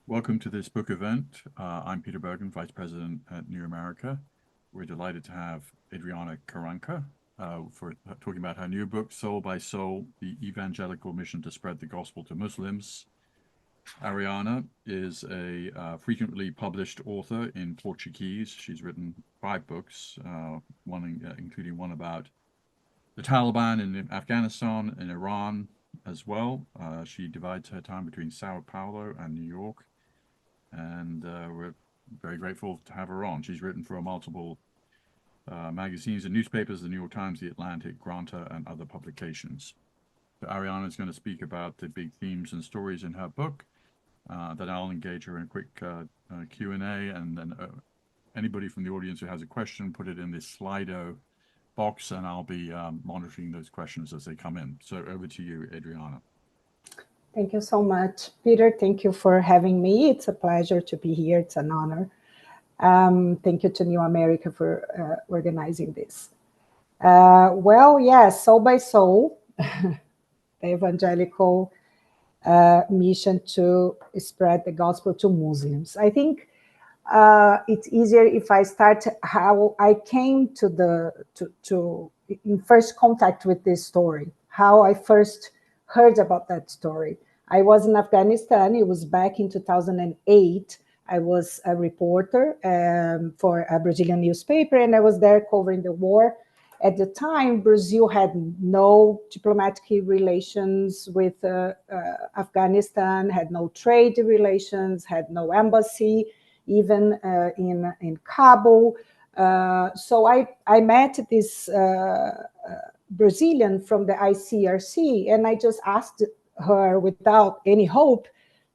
Welcome to this book event. I'm Peter Bergen, Vice President at New America. We're delighted to have Adriana Carranca for talking about her new book, Soul by Soul, The Evangelical Mission to Spread the Gospel to Muslims. Ariana is a frequently published author in Portuguese. She's written 5 books, including one about the Taliban in Afghanistan and Iran as well. She divides her time between Sao Paulo and New York. And we're very grateful to have her on. She's written for multiple magazines and newspapers, the New York Times, The Atlantic, Granta, and other publications. So Ariana is going to speak about the big themes and stories in her book. Then I'll engage her in a quick Q&A, and then anybody from the audience who has a question, put it in this Slido box, and I'll be monitoring those questions as they come in. So over to you, Adriana. Thank you so much, Peter. Thank you for having me. It's a pleasure to be here. It's an honor. Thank you to New America for organizing this. Soul by Soul, the evangelical mission to spread the gospel to Muslims. I think it's easier if I start how I came in first contact with this story, how I first heard about that story. I was in Afghanistan. It was back in 2008. I was a reporter for a Brazilian newspaper, and I was there covering the war. At the time, Brazil had no diplomatic relations with Afghanistan, had no trade relations, had no embassy, even in Kabul. So I met this Brazilian from the ICRC, and I just asked her without any hope,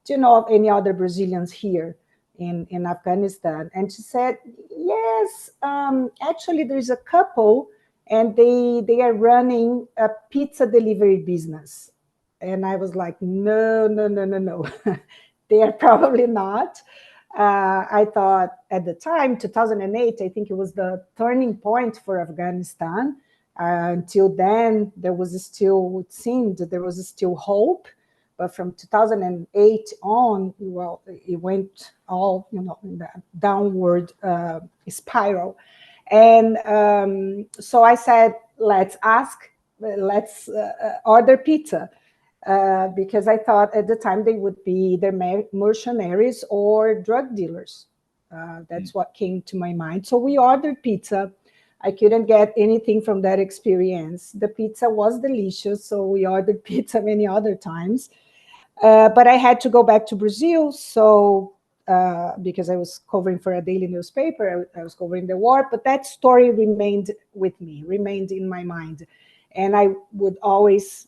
do you know of any other Brazilians here in Afghanistan? And she said, yes, actually there's a couple, and they are running a pizza delivery business. And I was like, no. They are probably not. I thought at the time, 2008, I think it was the turning point for Afghanistan. Until then, it seemed there was still hope. But from 2008 on, well, it went all, in that downward spiral. And so I said, let's order pizza. Because I thought at the time they would be either mercenaries or drug dealers. That's what came to my mind. So we ordered pizza. I couldn't get anything from that experience. The pizza was delicious, so we ordered pizza many other times. But I had to go back to Brazil, because I was covering for a daily newspaper, I was covering the war, but that story remained with me, remained in my mind. And I would always,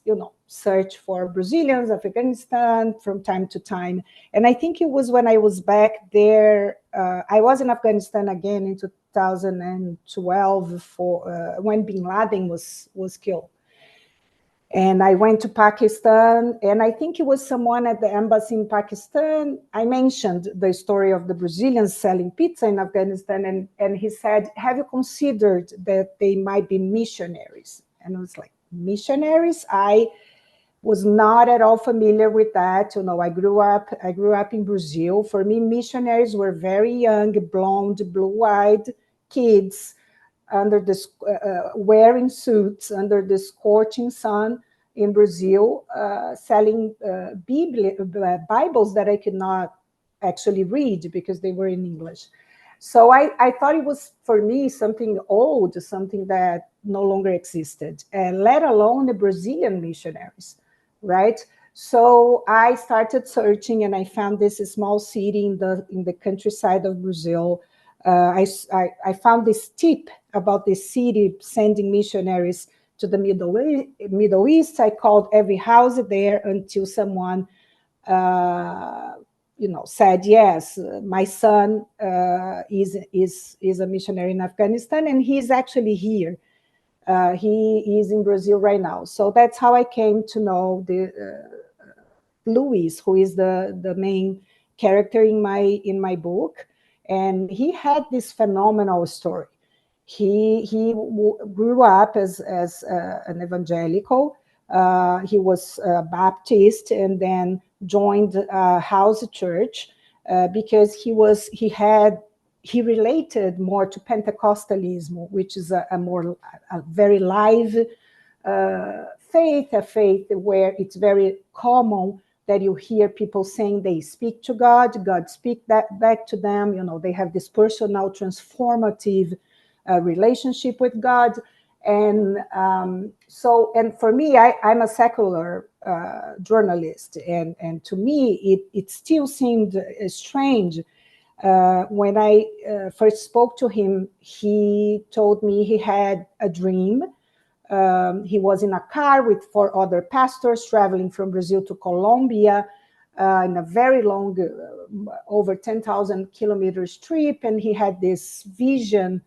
search for Brazilians, Afghanistan from time to time. And I think it was when I was back there, I was in Afghanistan again in 2012 when Bin Laden was killed. And I went to Pakistan, and I think it was someone at the embassy in Pakistan. I mentioned the story of the Brazilians selling pizza in Afghanistan, and he said, have you considered that they might be missionaries? And I was like, missionaries? I was not at all familiar with that. I grew up in Brazil. For me, missionaries were very young, blonde, blue-eyed kids under this wearing suits under the scorching sun in Brazil, selling Bibles that I could not actually read because they were in English. So I thought it was, for me, something old, something that no longer existed, and let alone the Brazilian missionaries, right? So I started searching, and I found this small city in the countryside of Brazil. I found this tip about this city sending missionaries to the Middle East. I called every house there until someone said, yes, my son is a missionary in Afghanistan, and he's actually here. He is in Brazil right now. So that's how I came to know Luis, who is the main character in my book. And he had this phenomenal story. He grew up as an evangelical. He was a Baptist, and then joined a house church because he related more to Pentecostalism, which is a very live faith, a faith where it's very common that you hear people saying they speak to God, God speak that back to them. They have this personal, transformative relationship with God. And and for me, I'm a secular journalist, and to me, it still seemed strange. When I first spoke to him, he told me he had a dream. He was in a car with 4 other pastors traveling from Brazil to Colombia in a very long, over 10,000 kilometers trip. And he had this vision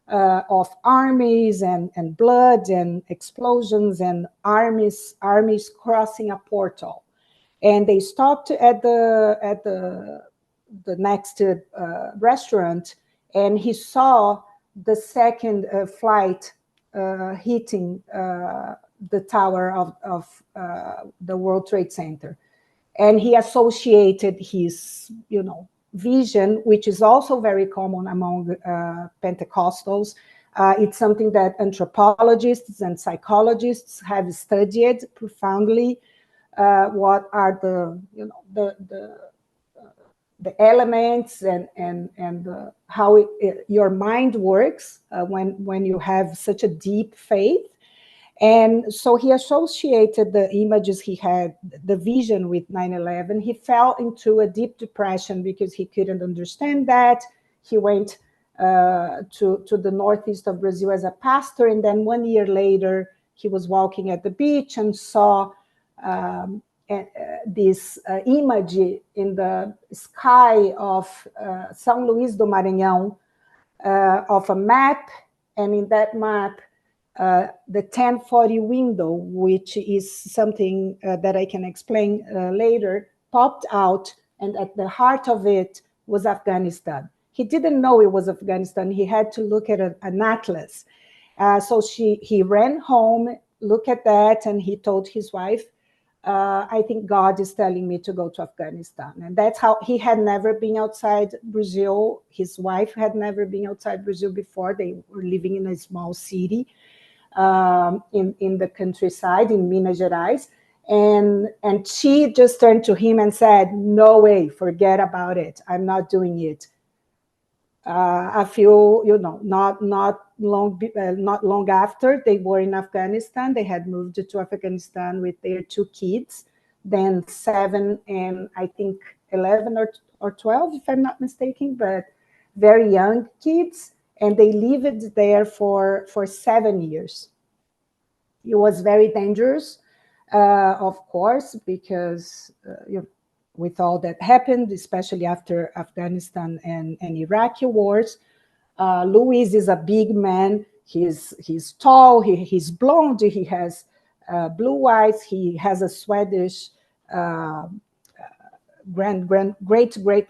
of armies and blood and explosions and armies crossing a portal. And they stopped at the next restaurant, and he saw the second flight hitting the tower of the World Trade Center. And he associated his, vision, which is also very common among Pentecostals. It's something that anthropologists and psychologists have studied profoundly. What are the elements and how your mind works when you have such a deep faith. And so he associated the images he had, the vision, with 9/11. He fell into a deep depression because he couldn't understand that. He went to the northeast of Brazil as a pastor, and then 1 year later, he was walking at the beach and saw this image in the sky of São Luís do Maranhão, of a map, and in that map, the 1040 window, which is something that I can explain later, popped out, and at the heart of it was Afghanistan. He didn't know it was Afghanistan. He had to look at an atlas. So he ran home, looked at that, and he told his wife, I think God is telling me to go to Afghanistan. And that's how he had never been outside Brazil. His wife had never been outside Brazil before. They were living in a small city in the countryside in Minas Gerais. And she just turned to him and said, no way, forget about it. I'm not doing it. A few, not long after they were in Afghanistan, they had moved to Afghanistan with their 2 kids, then 7 and I think 11 or 12, if I'm not mistaken, but very young kids, and they lived there for 7 years. It was very dangerous, of course, because with all that happened, especially after Afghanistan and Iraqi wars. Luis is a big man. He's tall. He's blonde. He has blue eyes. He has a Swedish great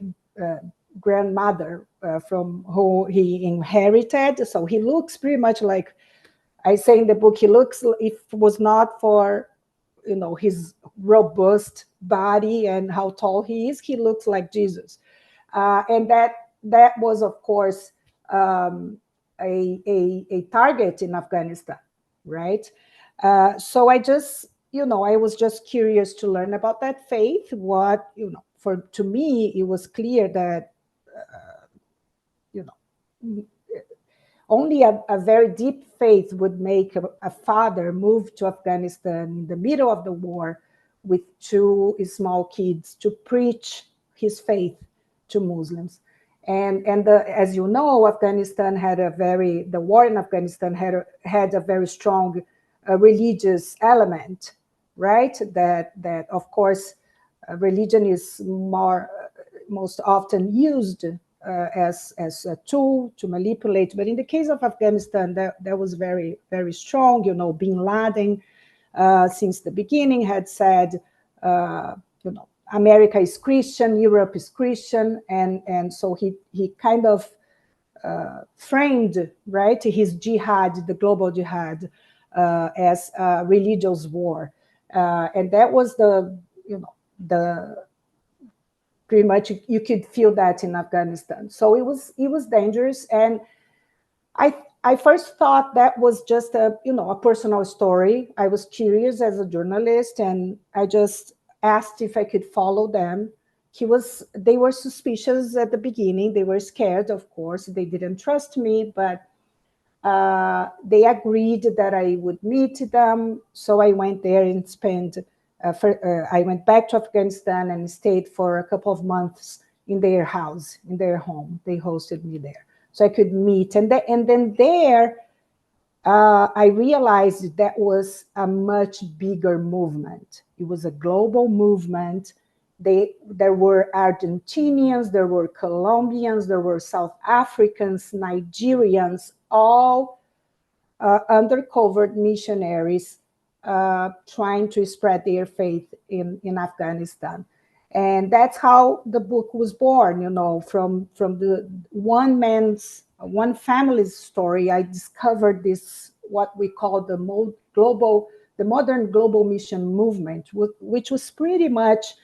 grandmother from who he inherited. So he looks pretty much like, I say in the book, he looks, if it was not for his robust body and how tall he is, he looks like Jesus. And that was, of course, a target in Afghanistan, right? So I just, I was just curious to learn about that faith. What, to me, it was clear that, only a very deep faith would make a father move to Afghanistan in the middle of the war with 2 small kids to preach his faith to Muslims. And as you know, Afghanistan had the war in Afghanistan had a very strong religious element, right? That of course, religion is most often used as a tool to manipulate. But in the case of Afghanistan, that was very, very strong. Bin Laden, since the beginning, had said, America is Christian, Europe is Christian, and so he kind of framed, right, his jihad, the global jihad, as a religious war, and that was the pretty much you could feel that in Afghanistan. So it was dangerous, and I first thought that was just a personal story. I was curious as a journalist, and I just asked if I could follow them. They were suspicious at the beginning. They were scared, of course. They didn't trust me, but they agreed that I would meet them. So I went there and I went back to Afghanistan and stayed for a couple of months in their house, in their home. They hosted me there, so I could meet. And then there, I realized that was a much bigger movement. It was a global movement. There were Argentinians, there were Colombians, there were South Africans, Nigerians, all undercover missionaries trying to spread their faith in Afghanistan. And that's how the book was born, from the one family's story. I discovered this, what we call the modern global mission movement, which was pretty much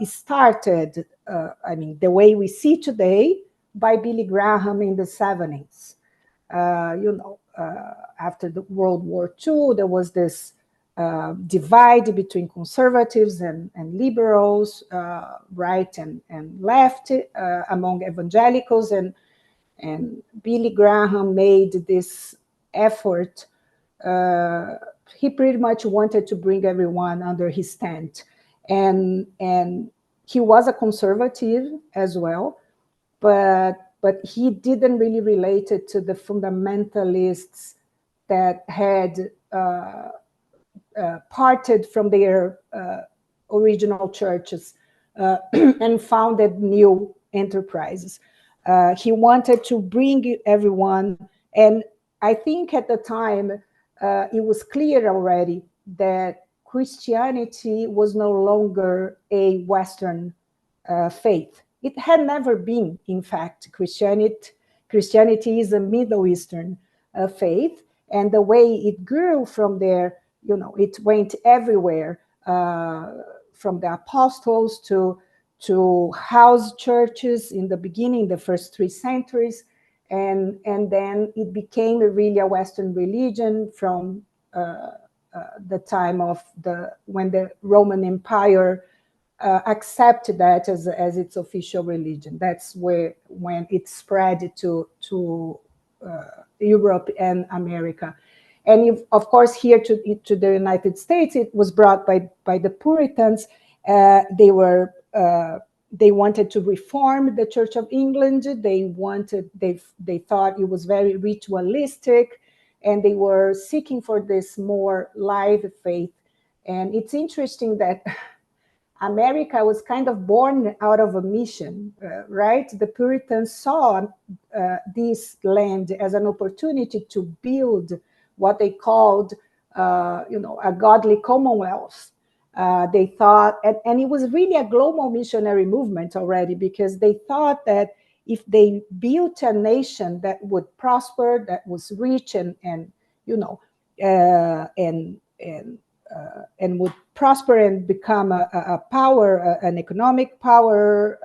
started, the way we see today, by Billy Graham in the 70s. After the World War II, there was this divide between conservatives and liberals, right and left, among evangelicals, and Billy Graham made this effort. He pretty much wanted to bring everyone under his tent, and he was a conservative as well, but he didn't really relate it to the fundamentalists that had parted from their original churches and founded new enterprises. He wanted to bring everyone, and I think at the time it was clear already that Christianity was no longer a Western faith. It had never been, in fact. Christianity is a Middle Eastern faith, and the way it grew from there, it went everywhere, from the apostles to house churches in the beginning, the first 3 centuries, and then it became really a Western religion from the time of when the Roman Empire accepted that as its official religion. That's when it spread to Europe and America. And of course, here to the United States, it was brought by the Puritans. They wanted to reform the Church of England. They thought it was very ritualistic, and they were seeking for this more live faith. And it's interesting that America was kind of born out of a mission, right? The Puritans saw this land as an opportunity to build what they called, a godly commonwealth. They thought, and it was really a global missionary movement already, because they thought that if they built a nation that would prosper, that was rich and would prosper and become a power, an economic power,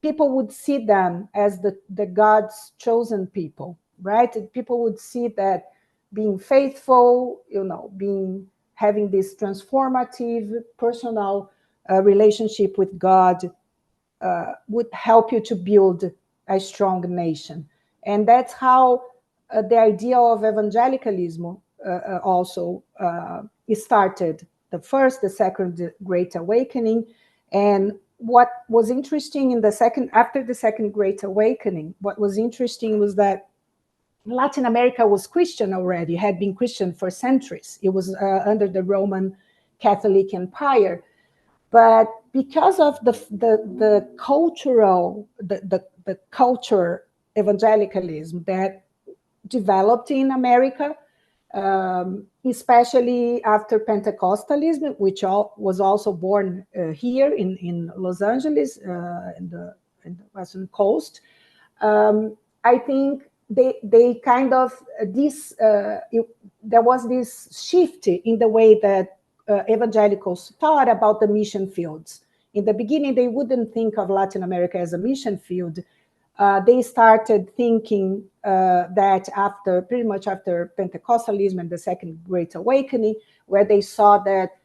people would see them as the God's chosen people, right? And people would see that being faithful, having this transformative personal relationship with God would help you to build a strong nation. And that's how the idea of evangelicalism also started. The first, the second Great Awakening. And what was interesting after the second Great Awakening, what was interesting was that Latin America was Christian already, had been Christian for centuries. It was under the Roman Catholic Empire. But because of the culture evangelicalism that developed in America, especially after Pentecostalism, which was also born here in Los Angeles, in the Western Coast. I think they kind of there was this shift in the way that evangelicals thought about the mission fields. in the beginning, they wouldn't think of Latin America as a mission field. They started thinking that pretty much after Pentecostalism and the Second Great Awakening, where they saw that,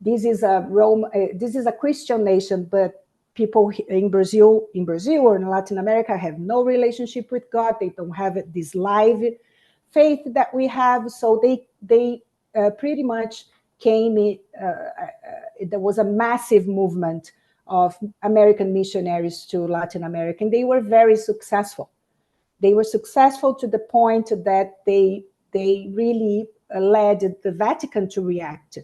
this is a Christian nation, but people in Brazil or in Latin America have no relationship with God. They don't have this live faith that we have. So they pretty much came. There was a massive movement of American missionaries to Latin America, and they were very successful. They were successful to the point that they really led the Vatican to react.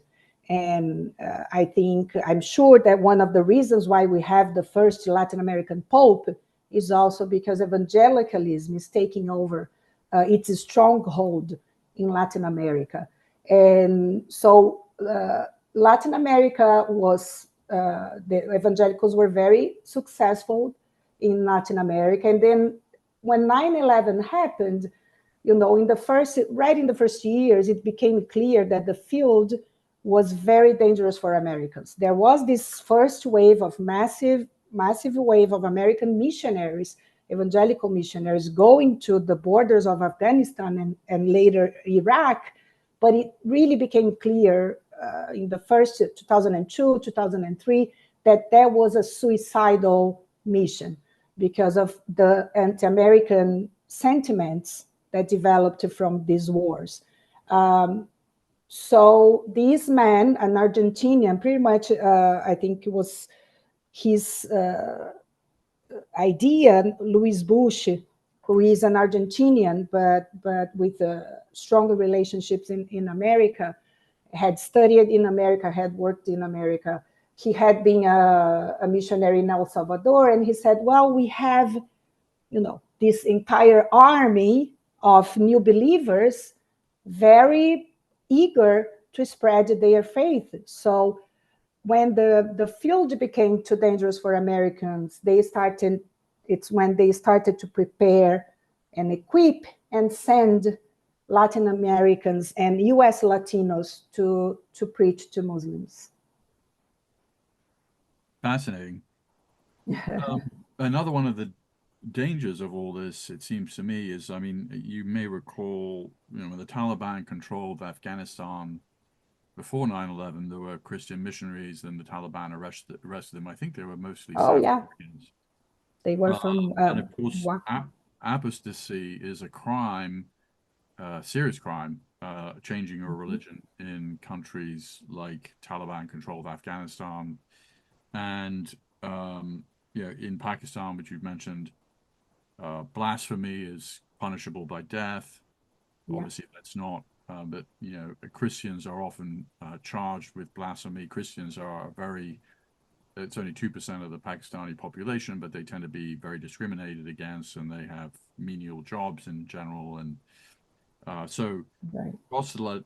And I'm sure that one of the reasons why we have the first Latin American Pope is also because evangelicalism is taking over its stronghold in Latin America. And so Latin America was, the evangelicals were very successful in Latin America. And then when 9/11 happened, in the first years, it became clear that the field was very dangerous for Americans. There was this first wave of massive wave of American missionaries, evangelical missionaries, going to the borders of Afghanistan and later Iraq. But it really became clear in the first 2002, 2003, that there was a suicidal mission because of the anti-American sentiments that developed from these wars. So this man, an Argentinian, pretty much, I think it was his idea, Luis Bush, who is an Argentinian, but with stronger relationships in America, had studied in America, had worked in America. He had been a missionary in El Salvador, and he said, well, we have, this entire army of new believers very eager to spread their faith. So when the field became too dangerous for Americans, it's when they started to prepare and equip and send Latin Americans and US Latinos to preach to Muslims. Fascinating. Another one of the dangers of all this, it seems to me, is, I mean, you may recall, when the Taliban controlled Afghanistan before 9/11, there were Christian missionaries, and the Taliban arrested them. I think they were mostly South Africans. They were from and of course, apostasy is a crime, serious crime, changing your religion in countries like Taliban-controlled Afghanistan, and in Pakistan, which you've mentioned, blasphemy is punishable by death. Obviously, that's not. But Christians are often charged with blasphemy. Christians are it's only 2% of the Pakistani population, but they tend to be very discriminated against, and they have menial jobs in general. And so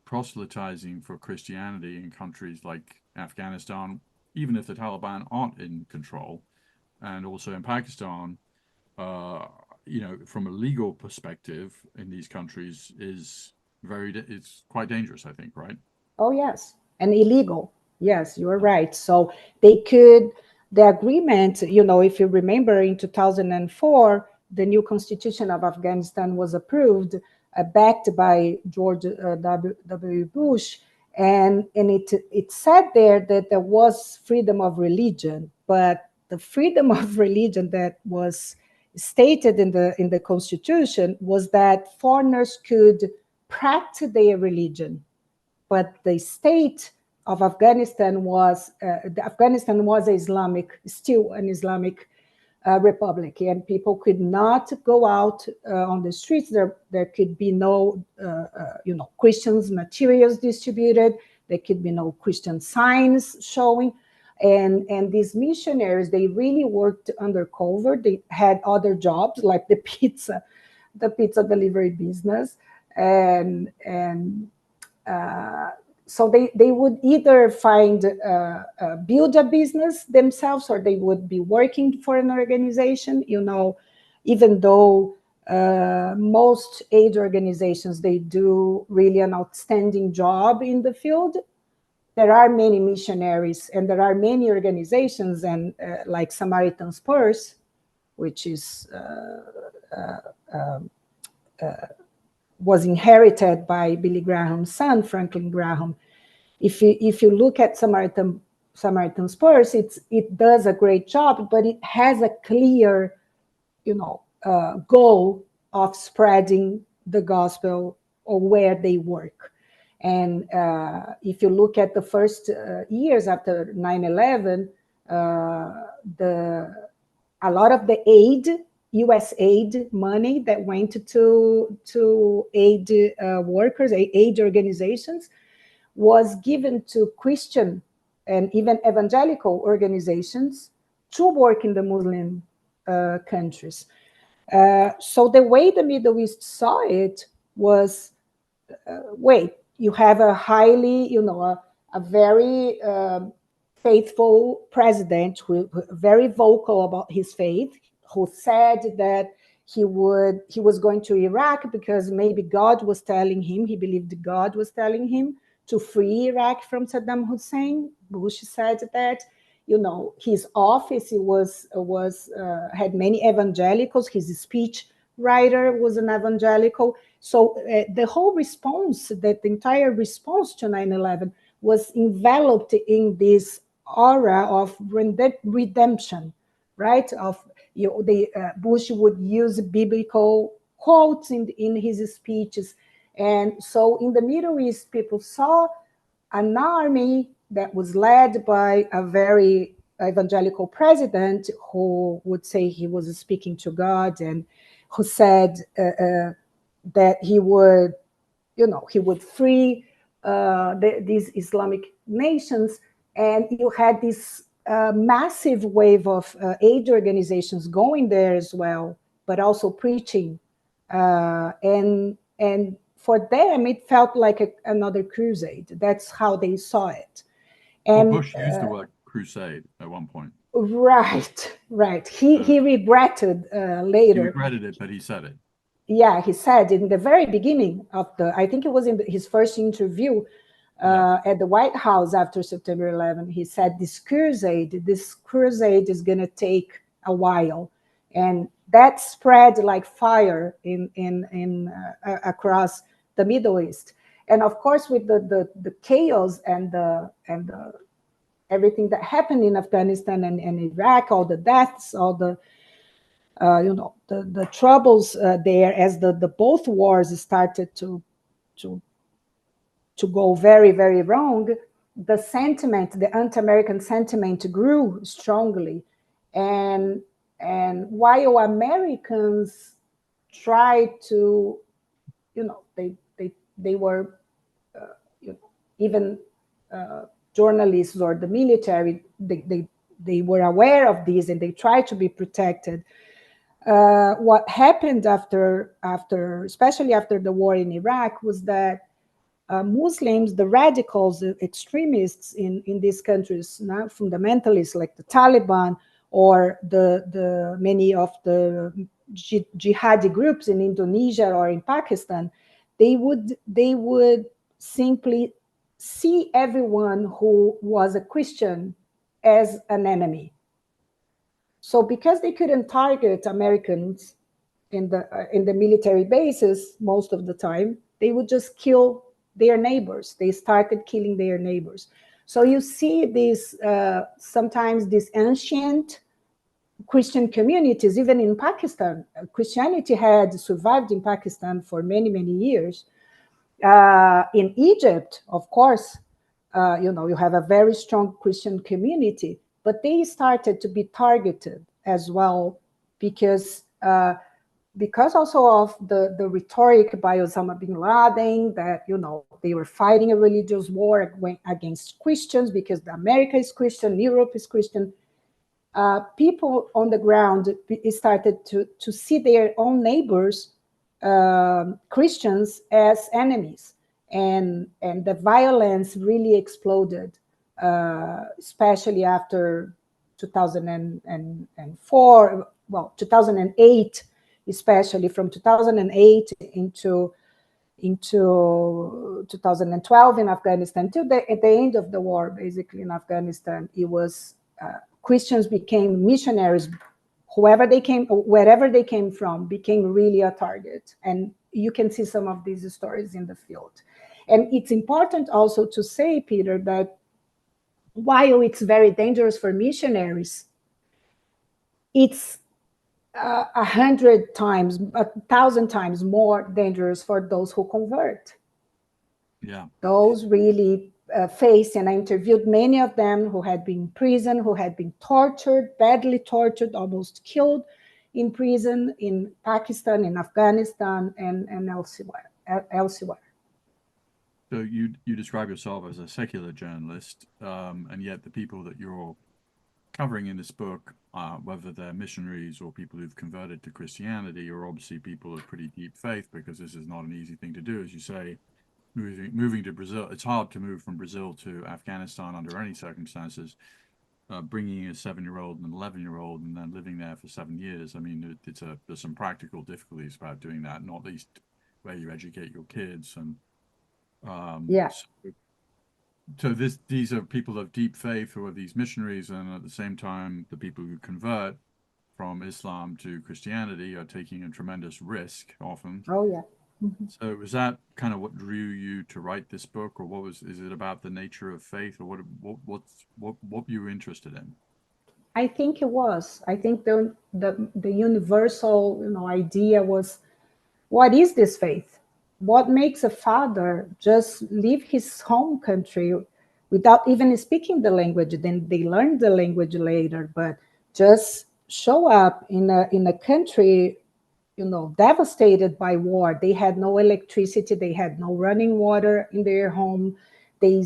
proselytizing for Christianity in countries like Afghanistan, even if the Taliban aren't in control, and also in Pakistan, from a legal perspective in these countries it's quite dangerous, I think, right? Oh, yes. And illegal. Yes, you are right. So the agreement, if you remember, in 2004, the new constitution of Afghanistan was approved, backed by George W. Bush. And it said there that there was freedom of religion, but the freedom of religion that was stated in the constitution was that foreigners could practice their religion, but the state of Afghanistan was still an Islamic republic, and people could not go out on the streets. There could be no Christian materials distributed. There could be no Christian signs showing. And these missionaries, they really worked undercover. They had other jobs like the pizza delivery business, and so they would either build a business themselves, or they would be working for an organization. Even though most aid organizations, they do really an outstanding job in the field, there are many missionaries and there are many organizations, and like Samaritan's Purse, which is was inherited by Billy Graham's son, Franklin Graham. If you look at Samaritan's Purse, it does a great job, but it has a clear, goal of spreading the gospel or where they work. And if you look at the first years after 9/11, a lot of the aid, U.S. aid money that went to aid workers, aid organizations, was given to Christian and even evangelical organizations to work in the Muslim countries. So the way the Middle East saw it was, wait, you have a highly, a very faithful president who very vocal about his faith, who said that he was going to Iraq because maybe God was telling him, he believed God was telling him to free Iraq from Saddam Hussein. Bush said that. His office had many evangelicals. His speech writer was an evangelical. So the whole response, the entire response to 9/11 was enveloped in this aura of redemption, right? Bush would use biblical quotes in his speeches. And so in the Middle East, people saw an army that was led by a very evangelical president who would say he was speaking to God, and who said that he would free these Islamic nations. And you had this massive wave of aid organizations going there as well, but also preaching. And for them, it felt like another crusade. That's how they saw it. Well, And Bush used the word crusade at one point. right. He regretted He later. regretted it, but he said it. Yeah, he said in the very beginning of I think it was in his first interview at the White House after September 11, he said, this crusade is going to take a while. And that spread like fire across the Middle East. And of course, with the chaos and the everything that happened in Afghanistan and Iraq, all the deaths, all the the troubles there, as the both wars started to go very, very wrong, the anti-American sentiment grew strongly. And while Americans tried to, they were, even journalists or the military, they were aware of this and they tried to be protected. What happened after, especially after the war in Iraq, was that Muslims, the radicals, the extremists in these countries, now fundamentalists like the Taliban or the many of the jihadi groups in Indonesia or in Pakistan, they would simply see everyone who was a Christian as an enemy. So because they couldn't target Americans in the military bases most of the time, they would just kill their neighbors. They started killing their neighbors. So you see this sometimes these ancient Christian communities, even in Pakistan. Christianity had survived in Pakistan for many, many years. In Egypt, of course, you have a very strong Christian community, but they started to be targeted as well because also of the rhetoric by Osama bin Laden that, they were fighting a religious war against Christians because America is Christian, Europe is Christian. People on the ground started to see their own neighbors, Christians, as enemies. And the violence really exploded, especially after 2004, 2008, especially from 2008 into 2012 in Afghanistan, at the end of the war, basically in Afghanistan, it was Christians became missionaries. Wherever they came from, became really a target. And you can see some of these stories in the field. And it's important also to say, Peter, that while it's very dangerous for missionaries, it's 100 times, 1,000 times more dangerous for those who convert. Yeah. Those really faced, and I interviewed many of them who had been in prison, who had been tortured, badly tortured, almost killed in prison in Pakistan, in Afghanistan, and elsewhere. So you describe yourself as a secular journalist, and yet the people that you're covering in this book, whether they're missionaries or people who've converted to Christianity, are obviously people of pretty deep faith, because this is not an easy thing to do, as you say. Moving to Brazil, it's hard to move from Brazil to Afghanistan under any circumstances. Bringing a 7-year-old and an 11-year-old and then living there for 7 years. I mean, there's some practical difficulties about doing that, not least where you educate your kids. And Yeah. so these are people of deep faith who are these missionaries, and at the same time, the people who convert from Islam to Christianity are taking a tremendous risk often. Oh, yeah. So was that kind of what drew you to write this book, or is it about the nature of faith, or what you were interested in? I think it was. I think the universal, idea was, what is this faith? What makes a father just leave his home country without even speaking the language? Then they learn the language later, but just show up in a country, devastated by war. They had no electricity, they had no running water in their home. They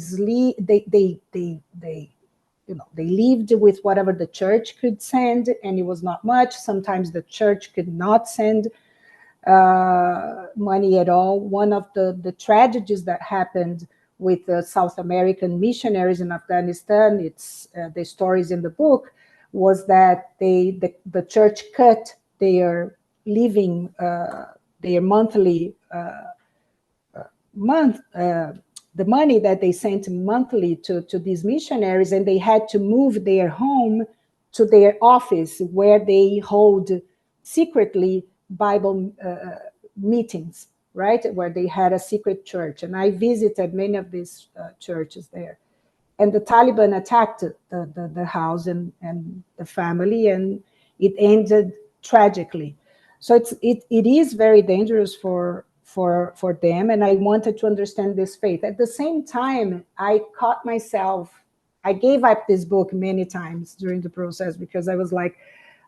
lived with whatever the church could send, and it was not much. Sometimes the church could not send money at all. One of the tragedies that happened with the South American missionaries in Afghanistan, it's the stories in the book, was that the church cut their living, their monthly the money that they sent monthly to these missionaries, and they had to move their home to their office where they hold secretly Bible meetings, right? Where they had a secret church. And I visited many of these churches there. And the Taliban attacked the house and the family, and it ended tragically. So it is very dangerous for them, and I wanted to understand this faith. At the same time, I caught myself, I gave up this book many times during the process, because I was like,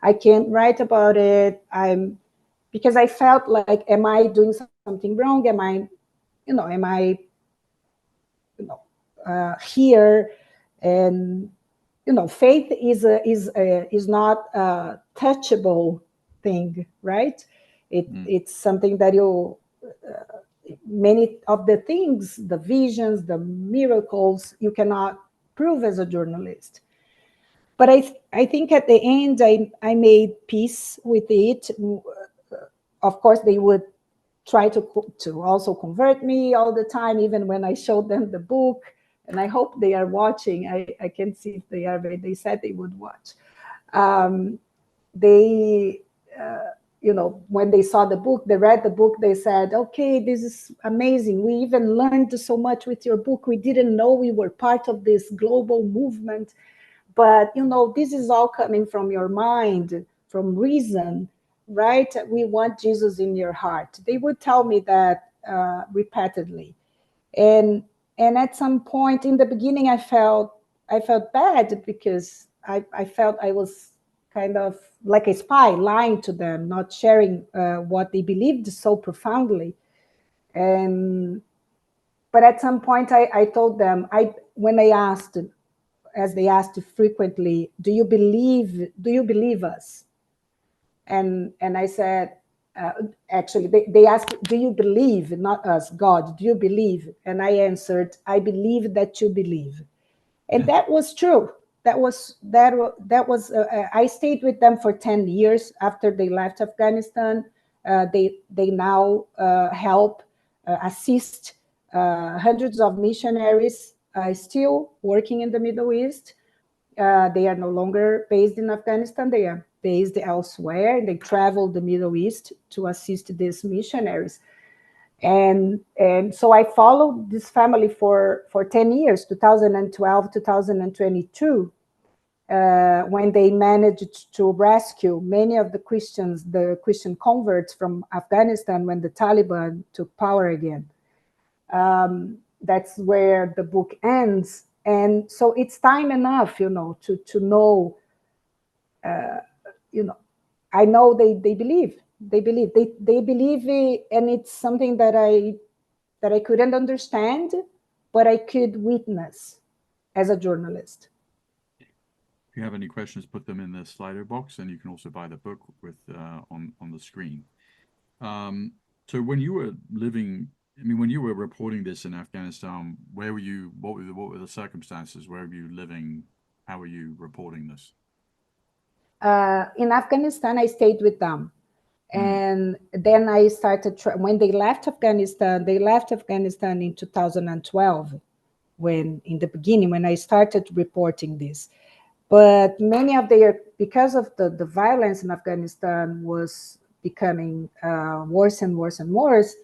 I can't write about it. Because I felt like, am I doing something wrong? Here? And faith is not a touchable thing, right? It's something that many of the things, the visions, the miracles, you cannot prove as a journalist. But I think at the end, I made peace with it. Of course, they would try to also convert me all the time, even when I showed them the book. And I hope they are watching. I can see if they are, but they said they would watch. They, when they saw the book, they read the book, they said, okay, this is amazing. We even learned so much with your book. We didn't know we were part of this global movement. But, this is all coming from your mind, from reason, right? We want Jesus in your heart. They would tell me that repeatedly. And at some point in the beginning, I felt bad, because I felt I was kind of like a spy, lying to them, not sharing what they believed so profoundly. But at some point, I told them, when they asked, as they asked frequently, do you believe us? And I said, actually, they asked, do you believe, not us, God, do you believe? And I answered, I believe that you believe. And that was true. That was I stayed with them for 10 years after they left Afghanistan. They now help assist hundreds of missionaries still working in the Middle East. They are no longer based in Afghanistan. They are based elsewhere. They travel the Middle East to assist these missionaries. And so I followed this family for 10 years, 2012, 2022, when they managed to rescue many of the Christian converts from Afghanistan when the Taliban took power again. That's where the book ends. And so it's time enough, to know, I know they believe, they believe, and it's something that I couldn't understand, but I could witness as a journalist. If you have any questions, put them in the Slido box, and you can also buy the book with on the screen. So when you were living, when you were reporting this in Afghanistan, where were you? What were the circumstances? Where were you living? How were you reporting this? In Afghanistan, I stayed with them. And then I started, when they left Afghanistan in 2012, in the beginning, when I started reporting this. But many of because of the violence in Afghanistan was becoming worse and worse and worse,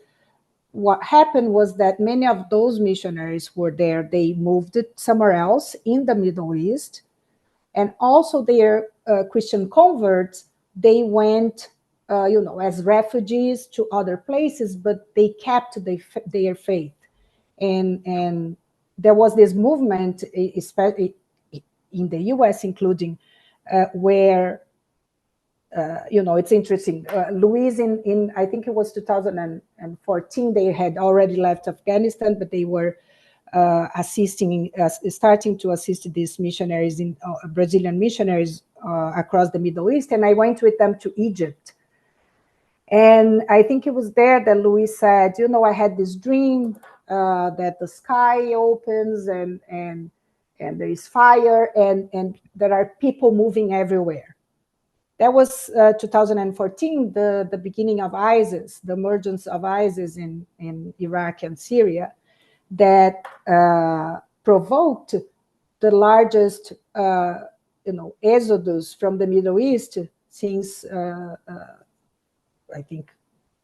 what happened was that many of those missionaries were there. They moved it somewhere else in the Middle East. And also their Christian converts, they went, as refugees to other places, but they kept their faith. And there was this movement, especially in the US, including where, it's interesting. Louise, in I think it was 2014, they had already left Afghanistan, but they were starting to assist these missionaries, Brazilian missionaries across the Middle East. And I went with them to Egypt. And I think it was there that Louis said, I had this dream that the sky opens and there is fire and there are people moving everywhere. That was 2014, the beginning of ISIS, the emergence of ISIS in Iraq and Syria, that provoked the largest, exodus from the Middle East since, I think,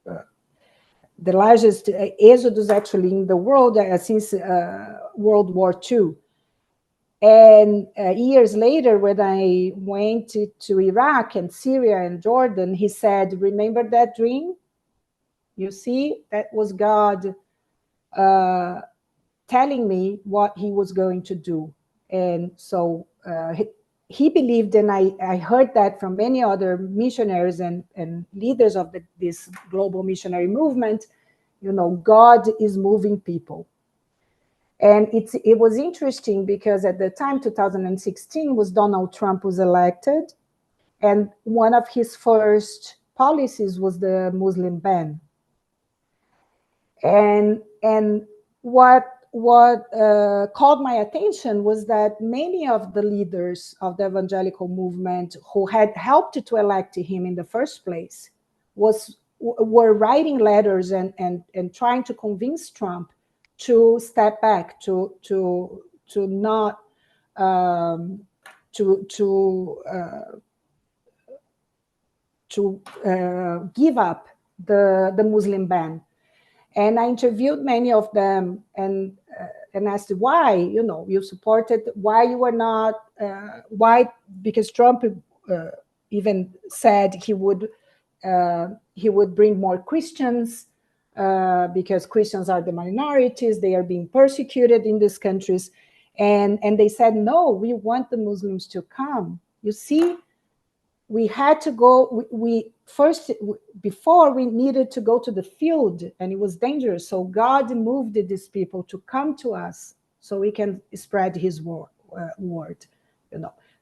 the largest exodus actually in the world since World War II. And years later, when I went to Iraq and Syria and Jordan, he said, "Remember that dream? You see, that was God telling me what he was going to do." And so he believed, and I heard that from many other missionaries and leaders of this global missionary movement, God is moving people. And it was interesting because at the time, 2016, was Donald Trump was elected. And one of his first policies was the Muslim ban. And what called my attention was that many of the leaders of the evangelical movement who had helped to elect him in the first place were writing letters and trying to convince Trump to step back, to not give up the Muslim ban. And I interviewed many of them and asked why, you supported, why you were not, why, because Trump even said he would bring more Christians because Christians are the minorities, they are being persecuted in these countries. And they said, no, we want the Muslims to come. You see, we had to go, before we needed to go to the field and it was dangerous. So God moved these people to come to us so we can spread his word.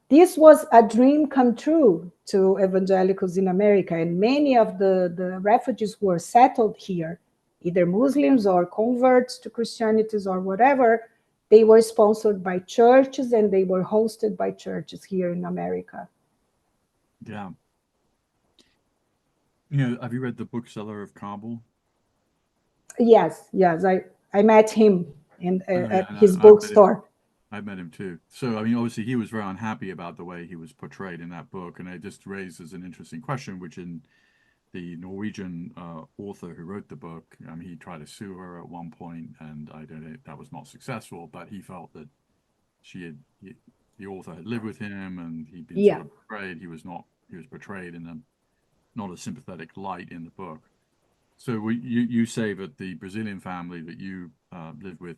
This was a dream come true to evangelicals in America. And many of the refugees who were settled here, either Muslims or converts to Christianity or whatever, they were sponsored by churches and they were hosted by churches here in America. Yeah. Have you read The Bookseller of Kabul? Yes, yes. I met him in Oh yeah, at and his I've met him. bookstore. I've met him too. So I mean, obviously, he was very unhappy about the way he was portrayed in that book, and it just raises an interesting question, which in the Norwegian author who wrote the book, he tried to sue her at one point, and I don't know, that was not successful. But he felt that she had the author had lived with him, and he'd been Yeah. sort of portrayed. He was portrayed in a not a sympathetic light in the book. So you say that the Brazilian family that you lived with,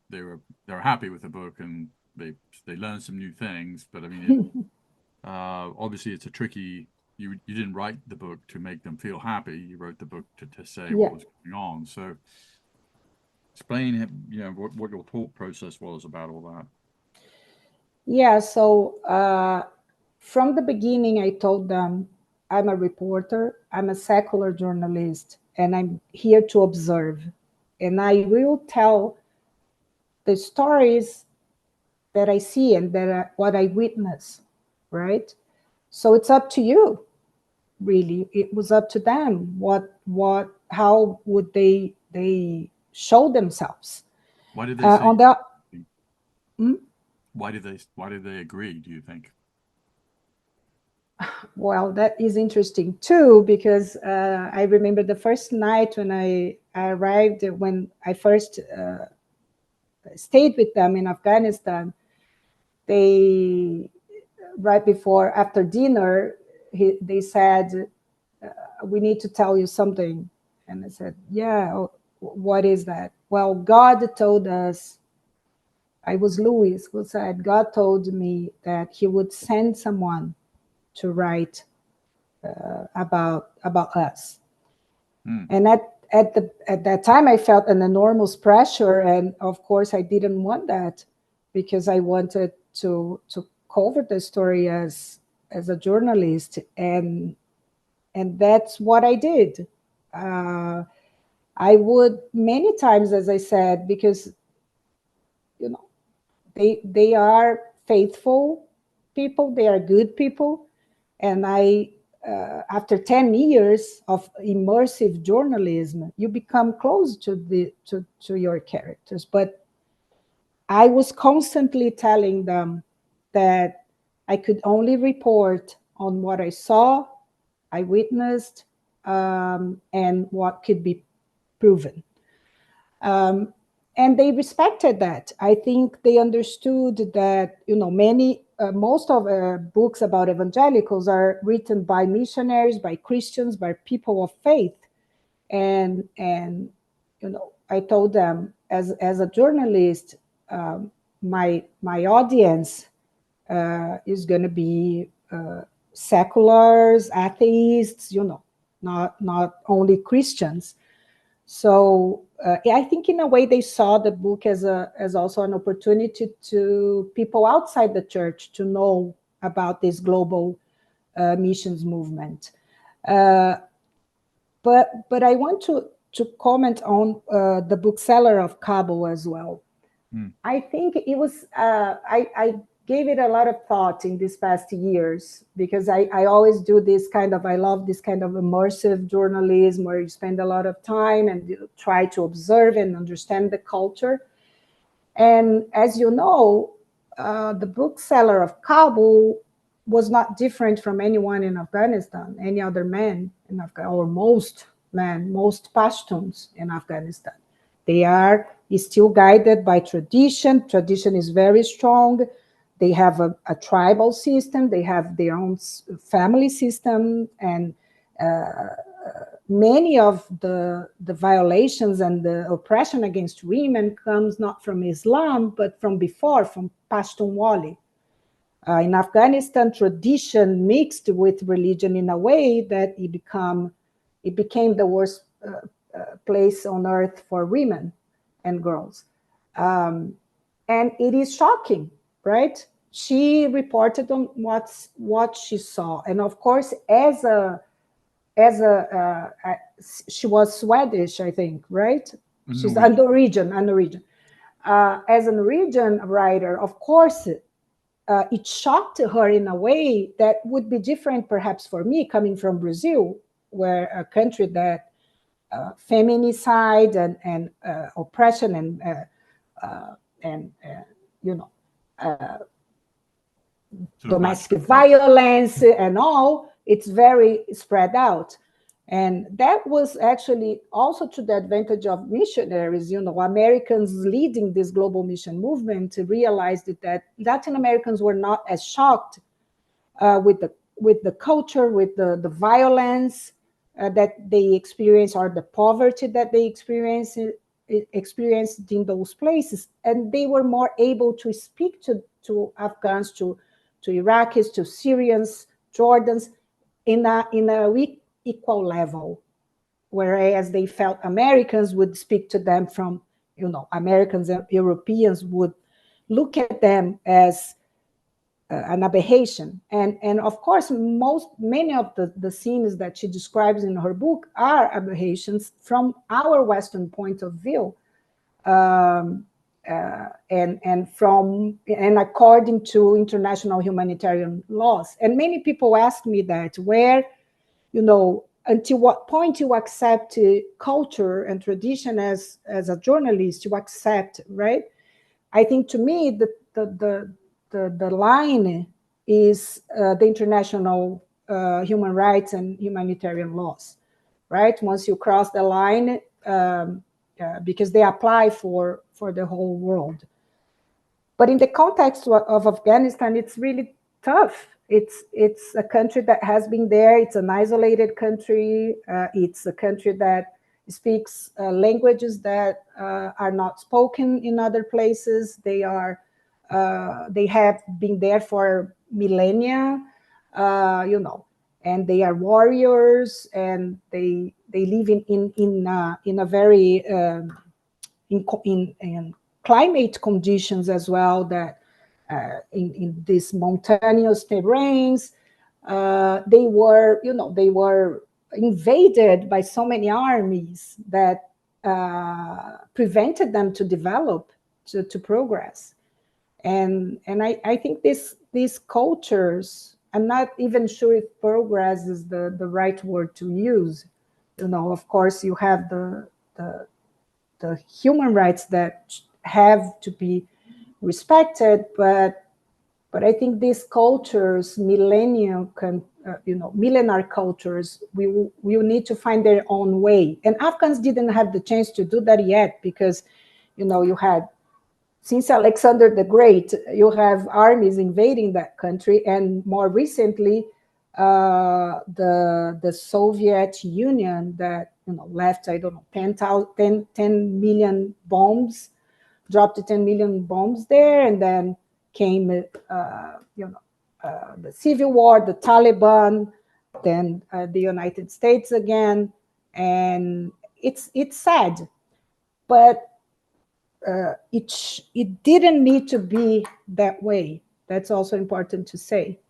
they're happy with the book, and they learned some new things. But I mean, obviously it's a tricky. You didn't write the book to make them feel happy. You wrote the book to say what Yeah. was going on. So explain, what your thought process was about all that. Yeah. So from the beginning, I told them I'm a reporter, I'm a secular journalist, and I'm here to observe. And I will tell the stories that I see and what I witness, right? So it's up to you, really. It was up to them. How would they show themselves? Why did they say? On the hmm? Why did they agree? Do you think? Well, that is interesting too, because I remember the first night when I arrived, when I first stayed with them in Afghanistan. They, right before, after dinner, they said, we need to tell you something. And I said, yeah, what is that? Well, God told us, I was Louis who said, God told me that he would send someone to write about us. Hmm. And at that time, I felt an enormous pressure, and of course, I didn't want that, because I wanted to cover the story as a journalist, and that's what I did. Uh, I would many times, as I said, because you know they are faithful people, they are good people, and I after 10 years of immersive journalism, you become close to your characters. But I was constantly telling them that I could only report on what I saw, I witnessed, and what could be proven. Um, and they respected that. I think they understood that, most of books about evangelicals are written by missionaries, by Christians, by people of faith. And I told them, as a journalist, my audience is going to be seculars, atheists, not only Christians. So I think in a way they saw the book as also an opportunity to people outside the church to know about this global missions movement. Uh, but I want to comment on the bookseller of Kabul as well. Hmm. I think it was, I gave it a lot of thought in these past years, because I always do this kind of, I love this kind of immersive journalism where you spend a lot of time and you try to observe and understand the culture. And as you know, the bookseller of Kabul was not different from anyone in Afghanistan, any other man in Afghanistan, or most men, most Pashtuns in Afghanistan. They are still guided by tradition. Tradition is very strong. They have a tribal system. They have their own family system, and many of the violations and the oppression against women comes not from Islam, but from before, from Pashtunwali. In Afghanistan, tradition mixed with religion in a way that it became the worst place on earth for women and girls. Um, and it is shocking, right? She reported on what she saw, and of course, she was Swedish, I think, right? She's a Norwegian. Norwegian, a Norwegian. As a Norwegian writer, of course, it shocked her in a way that would be different, perhaps, for me, coming from Brazil, where a country that feminicide and oppression and you know Sort of domestic background. violence and all, it's very spread out. And that was actually also to the advantage of missionaries, Americans leading this global mission movement realized that Latin Americans were not as shocked with the culture, with the violence that they experience, or the poverty that they experienced in those places, and they were more able to speak to Afghans, to Iraqis, to Syrians, Jordans, in a equal level, whereas they felt Americans would speak to them from, Americans and Europeans would look at them as an aberration. And of course, many of the scenes that she describes in her book are aberrations from our Western point of view. And according to international humanitarian laws. And many people ask me that, until what point you accept culture and tradition as a journalist, you accept, right? I think to me the line is the international human rights and humanitarian laws, right? Once you cross the line, because they apply for the whole world. But in the context of Afghanistan, it's really tough. It's a country that has been there. It's an isolated country. It's a country that speaks languages that are not spoken in other places. They have been there for millennia, and they are warriors, and they live in a very in climate conditions as well, that in these mountainous terrains, they were invaded by so many armies that prevented them to develop, to progress. And I think these cultures, I'm not even sure if progress is the right word to use. Of course, you have the human rights that have to be respected, but I think these cultures, millennial cultures, will need to find their own way. And Afghans didn't have the chance to do that yet, because you had, since Alexander the Great, you have armies invading that country, and more recently, the Soviet Union that left, I don't know, 10 million bombs, dropped 10 million bombs there, and then came the Civil War, the Taliban, then the United States again, and it's sad, but it didn't need to be that way. That's also important to say.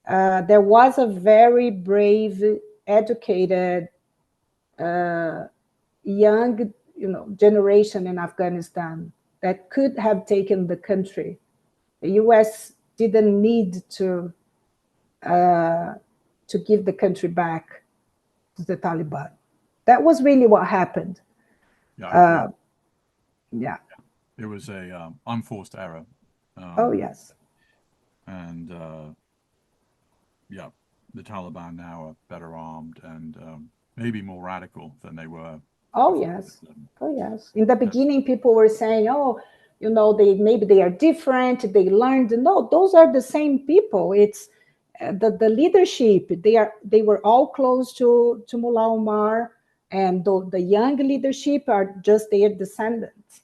There was a very brave, educated, young, generation in Afghanistan that could have taken the country. The U.S. didn't need to give the country back to the Taliban. That was really what happened. Yeah, I agree. Yeah. It was a unforced error. Oh, yes. And yeah, the Taliban now are better armed and maybe more radical than they were. Oh, yes. Oh, yes. In the beginning, people were saying, oh, maybe they are different. They learned. No, those are the same people. It's the leadership. They were all close to Mullah Omar, and the young leadership are just their descendants.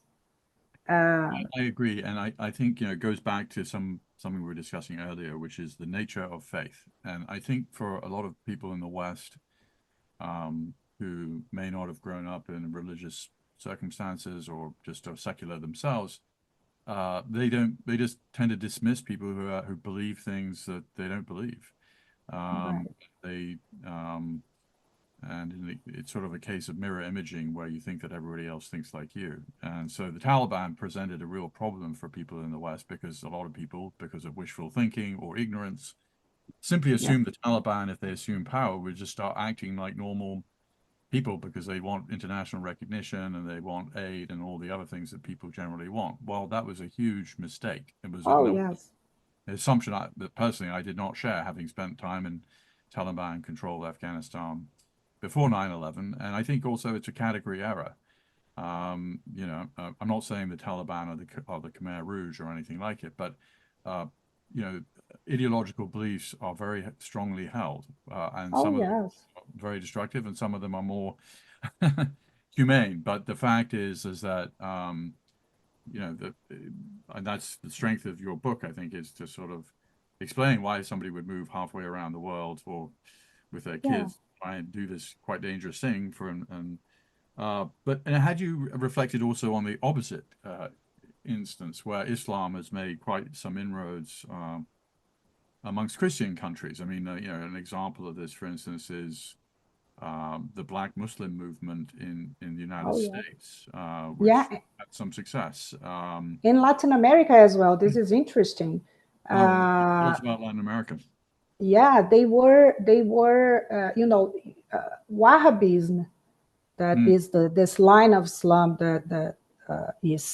I agree, and I think it goes back to something we were discussing earlier, which is the nature of faith. And I think for a lot of people in the West, who may not have grown up in religious circumstances or just are secular themselves, they just tend to dismiss people who believe things that they don't believe. Right. They and it's sort of a case of mirror imaging where you think that everybody else thinks like you. And so the Taliban presented a real problem for people in the West, because a lot of people, because of wishful thinking or ignorance, simply Yeah. assume the Taliban, if they assume power, would just start acting like normal people because they want international recognition and they want aid and all the other things that people generally want. Well, that was a huge mistake. It was Oh, an yes. assumption that personally I did not share, having spent time in Taliban controlled Afghanistan before 9/11. And I think also it's a category error. I'm not saying the Taliban are the Khmer Rouge or anything like it, but uh, you know, ideological beliefs are very strongly held, and Oh, some of them yes. are very destructive, and some of them are more humane. But the fact is that and that's the strength of your book, I think, is to sort of explain why somebody would move halfway around the world for with their Yeah. kids, try and do this quite dangerous thing for but and had you reflected also on the opposite instance where Islam has made quite some inroads amongst Christian countries? I mean, an example of this, for instance, is the Black Muslim movement in the United Oh, yes. States, Yeah. which had some success. In Latin America as well. This is interesting. Oh, tell Uh, us about Latin America. yeah, Wahhabism, that Mm, is this line of Islam that is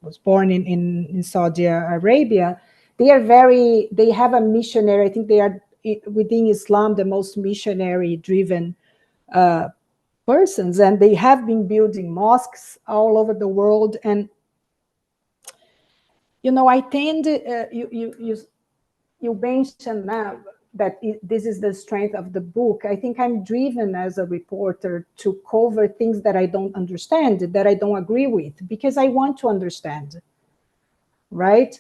was born in Saudi Arabia. They have a missionary. I think they are within Islam the most missionary driven persons, and they have been building mosques all over the world. And I tend you mentioned now that this is the strength of the book. I think I'm driven as a reporter to cover things that I don't understand, that I don't agree with, because I want to understand, right?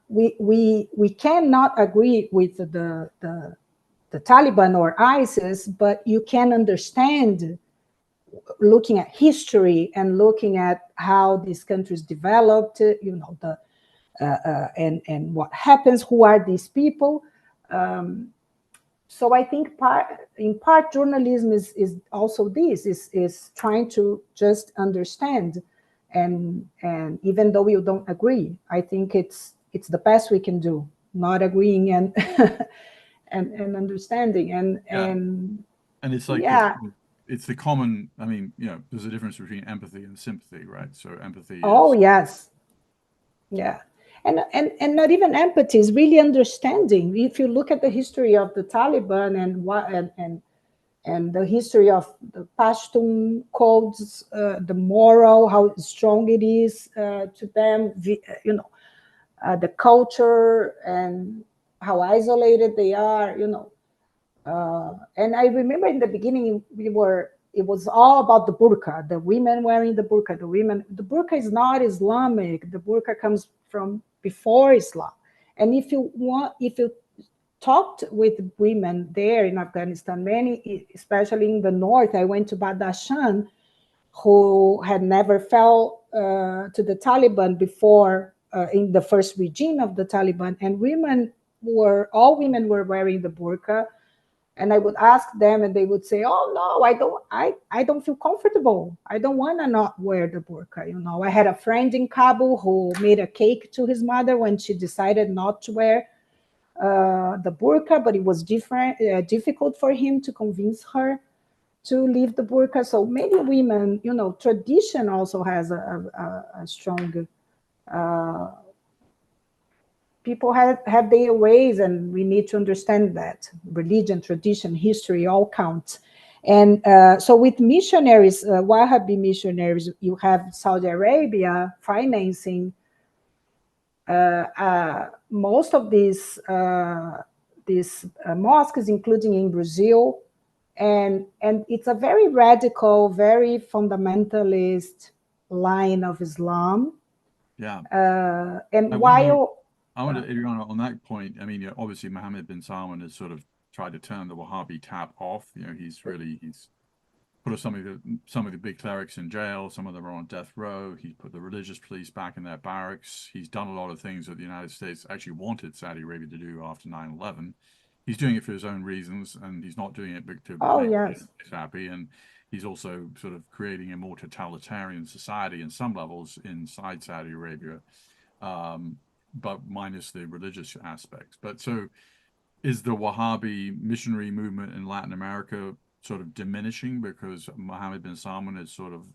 We cannot agree with the Taliban or ISIS, but you can understand looking at history and looking at how these countries developed, and what happens, who are these people. So I think in part journalism is also this is trying to just understand, and even though you don't agree, I think it's the best we can do, not agreeing and and understanding yeah, and and it's like yeah. it's the common. I mean, there's a difference between empathy and sympathy, right? So empathy Oh, is yes. Yeah. And not even empathy, is really understanding. If you look at the history of the Taliban and what and the history of the Pashtun codes, the moral, how strong it is to them, the culture and how isolated they are, and I remember in the beginning it was all about the burqa, the women wearing the burqa, the burqa is not Islamic. The burqa comes from before Islam. And if you talked with women there in Afghanistan, many, especially in the north, I went to Badashan, who had never fell to the Taliban before, in the first regime of the Taliban, and all women were wearing the burqa. And I would ask them, and they would say, "Oh no, I don't feel comfortable. I don't want to not wear the burqa." I had a friend in Kabul who made a cake to his mother when she decided not to wear the burqa, but it was difficult for him to convince her to leave the burqa. So many women, tradition also has a strong. People have their ways, and we need to understand that religion, tradition, history all count. And so with missionaries, Wahhabi missionaries, you have Saudi Arabia financing most of these mosques, including in Brazil, and it's a very radical, very fundamentalist line of Islam. yeah. And I wonder. while I wonder, Adriana, on that point. I mean, obviously Mohammed bin Salman has sort of tried to turn the Wahhabi tap off. He's put some of the big clerics in jail. Some of them are on death row. He's put the religious police back in their barracks. He's done a lot of things that the United States actually wanted Saudi Arabia to do after 9/11. He's doing it for his own reasons, and he's not doing it to oh, make yes. us happy. And he's also sort of creating a more totalitarian society in some levels inside Saudi Arabia, um, but minus the religious aspects. But so is the Wahhabi missionary movement in Latin America sort of diminishing because Mohammed bin Salman is sort of,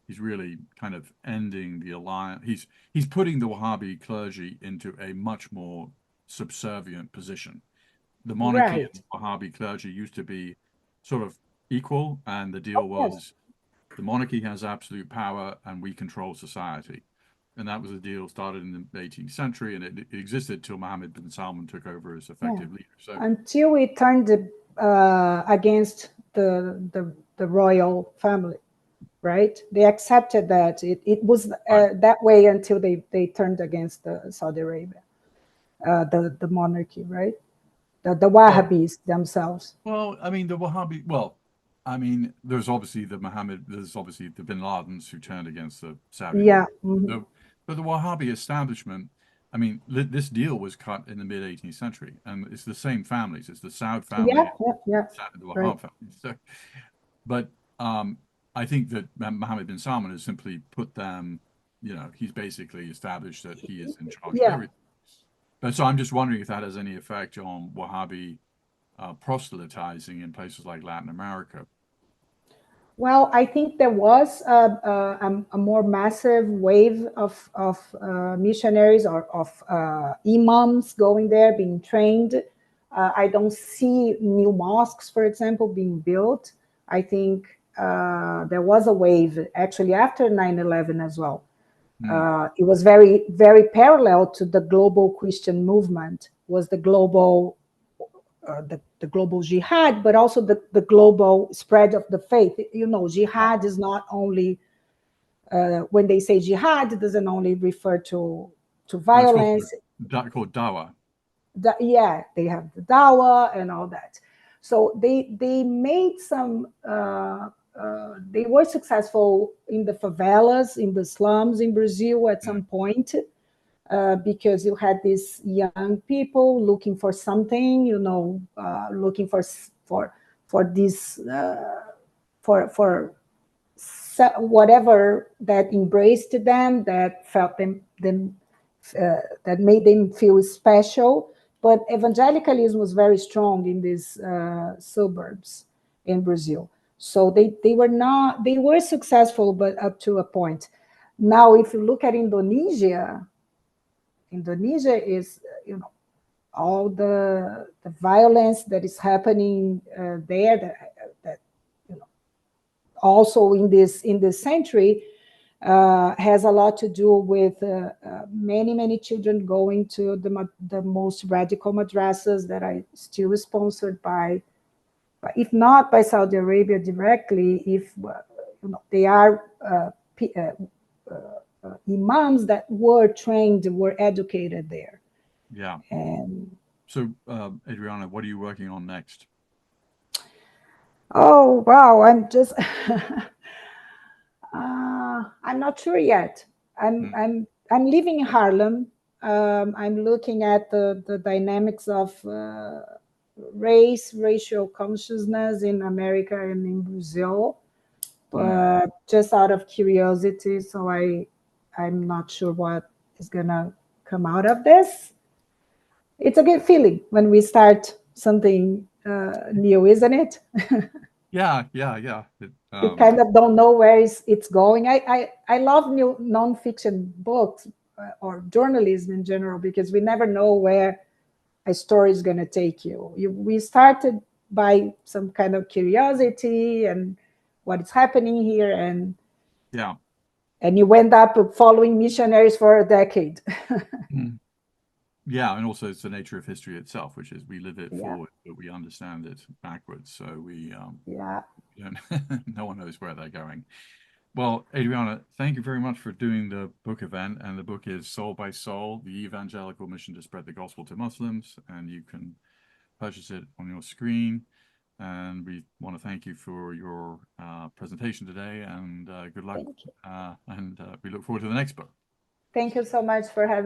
he's really kind of ending the alliance. He's putting the Wahhabi clergy into a much more subservient position. The monarchy and Right. the Wahhabi clergy used to be sort of equal, and the Oh, deal yes. was the monarchy has absolute power and we control society. And that was a deal started in the 18th century, and it existed till Mohammed bin Salman took over as Yeah. effective leader. So Until it turned against the royal family, right? They accepted that it was right. that way until they turned against the Saudi Arabia, the monarchy, right? The Well, Wahhabis themselves. well, I mean the Wahhabi. Well, I mean there's obviously the Bin Ladens who turned against the Saudi Yeah. rule. So, but the Wahhabi establishment. I mean, this deal was cut in the mid 18th century, and it's the same families. It's the Saud Yeah, family, yeah, yeah. and the Right. Wahhab family. So, but I think that Mohammed bin Salman has simply put them. He's basically established that he is in charge of Yeah. everything. But so I'm just wondering if that has any effect on Wahhabi proselytizing in places like Latin America. Well, I think there was a more massive wave of missionaries or of imams going there, being trained. I don't see new mosques, for example, being built. I think there was a wave actually after 9/11 as well. Mm, It was very, very parallel to the global Christian movement, was the global the global jihad, but also the global spread of the faith. yeah, Jihad is not only, when they say jihad, it doesn't only refer to no, it's called violence. dawa. Yeah, they have the dawah and all that. So they made some. They were successful in the favelas, in the slums in Brazil at some Mm, point, because you had these young people looking for something, looking for this for whatever that embraced them, that felt them that made them feel special. But evangelicalism was very strong in these suburbs in Brazil. So they were successful, but up to a point. Now, if you look at Indonesia, Indonesia is, all the violence that is happening there, that also in this century, has a lot to do with many children going to the most radical madrasas that are still sponsored by, if not by Saudi Arabia directly, if they are imams that were trained, were educated there. yeah. And So, Adriana, what are you working on next? oh wow, I'm not sure yet. I'm Mm, I'm I'm living in Harlem. I'm looking at the dynamics of racial consciousness in America and in Brazil, mm, but just out of curiosity. So I'm not sure what is gonna come out of this. It's a good feeling when we start something new, isn't it? yeah, yeah, yeah. You kind of don't know where it's going. I love new nonfiction books or journalism in general, because we never know where a story is going to take we started by some kind of curiosity and what is happening here, yeah. and you end up following missionaries for a decade. Mm. Yeah, and also it's the nature of history itself, which is we live it Yeah, forward, but we understand it backwards. So yeah. we don't, no one knows where they're going. Well, Adriana, thank you very much for doing the book event. And the book is Soul by Soul, the Evangelical Mission to Spread the Gospel to Muslims. And you can purchase it on your screen. And we want to thank you for your presentation today, and good luck. Thank you. And we look forward to the next book. Thank you so much for having